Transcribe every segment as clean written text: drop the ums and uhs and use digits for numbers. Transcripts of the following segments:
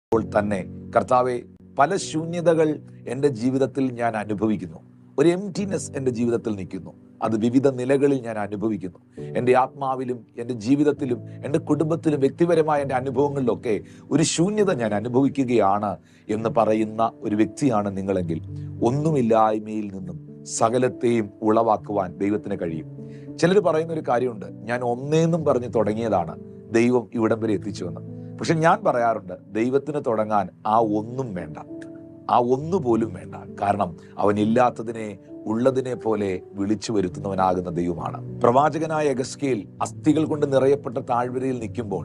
ഇപ്പോൾ തന്നെ കർത്താവെ, പല ശൂന്യതകൾ എൻ്റെ ജീവിതത്തിൽ ഞാൻ അനുഭവിക്കുന്നു. ഒരു എംപ്റ്റിനെസ് എൻ്റെ ജീവിതത്തിൽ നിൽക്കുന്നു. അത് വിവിധ നിലകളിൽ ഞാൻ അനുഭവിക്കുന്നു. എൻ്റെ ആത്മാവിലും എൻ്റെ ജീവിതത്തിലും എൻ്റെ കുടുംബത്തിലും വ്യക്തിപരമായ എൻ്റെ അനുഭവങ്ങളിലൊക്കെ ഒരു ശൂന്യത ഞാൻ അനുഭവിക്കുകയാണ് എന്ന് പറയുന്ന ഒരു വ്യക്തിയാണ് നിങ്ങളെങ്കിൽ, ഒന്നുമില്ലായ്മയിൽ നിന്നും സകലത്തെയും ഉളവാക്കുവാൻ ദൈവത്തിന് കഴിയും. ചിലർ പറയുന്ന ഒരു കാര്യമുണ്ട്, ഞാൻ ഒന്നേന്നും പറഞ്ഞ് തുടങ്ങിയതാണ് ദൈവം ഇവിടം വരെ എത്തിച്ചുവെന്ന്. പക്ഷെ ഞാൻ പറയാറുണ്ട്, ദൈവത്തിന് തുടങ്ങാൻ ആ ഒന്നും വേണ്ട, ആ ഒന്നുപോലും വേണ്ട. കാരണം അവൻ ഇല്ലാത്തതിനെ ഉള്ളതിനെ പോലെ വിളിച്ചു വരുത്തുന്നവനാകുന്ന ദൈവമാണ്. പ്രവാചകനായ യെഹെസ്കേൽ അസ്ഥികൾ കൊണ്ട് നിറയപ്പെട്ട താഴ്വരയിൽ നിൽക്കുമ്പോൾ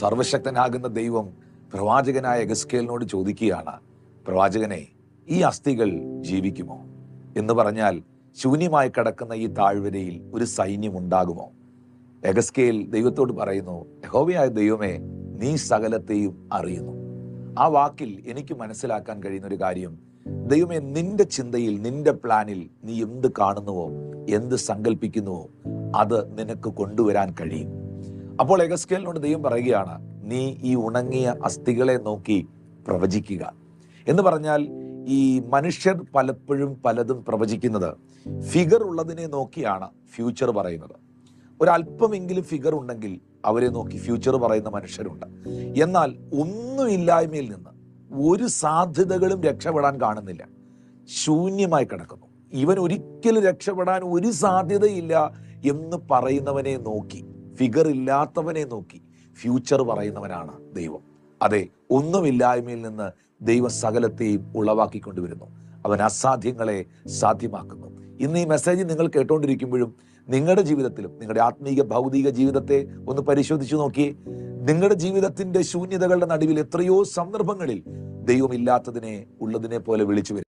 സർവശക്തനാകുന്ന ദൈവം പ്രവാചകനായ യെഹെസ്കേലിനോട് ചോദിക്കുകയാണ്, പ്രവാചകനെ, ഈ അസ്ഥികൾ ജീവിക്കുമോ എന്ന് പറഞ്ഞാൽ ശൂന്യമായി കിടക്കുന്ന ഈ താഴ്വരയിൽ ഒരു സൈന്യം ഉണ്ടാകുമോ? യെഹെസ്കേൽ ദൈവത്തോട് പറയുന്നു, യഹോവയായ ദൈവമേ, നീ സകലത്തെയും അറിയുന്നു. ആ വാക്കിൽ എനിക്ക് മനസ്സിലാക്കാൻ കഴിയുന്ന ഒരു കാര്യം, ദൈവമേ, നിന്റെ ചിന്തയിൽ, നിന്റെ പ്ലാനിൽ നീ എന്ത് കാണുന്നുവോ, എന്ത് സങ്കല്പിക്കുന്നുവോ, അത് നിനക്ക് കൊണ്ടുവരാൻ കഴിയും. അപ്പോൾ യെഹെസ്കേലിനോട് ദൈവം പറയുകയാണ്, നീ ഈ ഉണങ്ങിയ അസ്ഥികളെ നോക്കി പ്രവചിക്കുക എന്ന് പറഞ്ഞാൽ, ഈ മനുഷ്യർ പലപ്പോഴും പലതും പ്രവചിക്കുന്നത് ഫിഗർ ഉള്ളതിനെ നോക്കിയാണ് ഫ്യൂച്ചർ പറയുന്നത്. ഒരല്പമെങ്കിലും ഫിഗർ ഉണ്ടെങ്കിൽ അവരെ നോക്കി ഫ്യൂച്ചർ പറയുന്ന മനുഷ്യരുണ്ട്. എന്നാൽ ഒന്നുമില്ലായ്മയിൽ നിന്ന് ഒരു സാധ്യതകളും രക്ഷപ്പെടാൻ കാണുന്നില്ല, ശൂന്യമായി കിടക്കുന്നു, ഇവൻ ഒരിക്കലും രക്ഷപ്പെടാൻ ഒരു സാധ്യതയില്ല എന്ന് പറയുന്നവനെ നോക്കി, ഫിഗർ ഇല്ലാത്തവനെ നോക്കി ഫ്യൂച്ചർ പറയുന്നവനാണ് ദൈവം. അതെ, ഒന്നുമില്ലായ്മയിൽ നിന്ന് ദൈവം സകലത്തെയും ഉളവാക്കിക്കൊണ്ടുവരുന്നു. അവൻ അസാധ്യങ്ങളെ സാധ്യമാക്കുന്നു. ഇന്ന് ഈ മെസ്സേജ് നിങ്ങൾ കേട്ടുകൊണ്ടിരിക്കുമ്പോഴും നിങ്ങളുടെ ജീവിതത്തിലും, നിങ്ങളുടെ ആത്മീക ഭൗതിക ജീവിതത്തെ ഒന്ന് പരിശോധിച്ചു നോക്കിയേ. നിങ്ങളുടെ ജീവിതത്തിന്റെ ശൂന്യതകളുടെ നടുവിൽ എത്രയോ സന്ദർഭങ്ങളിൽ ദൈവമില്ലാത്തതിനെ ഉള്ളതിനെ പോലെ വിളിച്ചു വരുത്തി.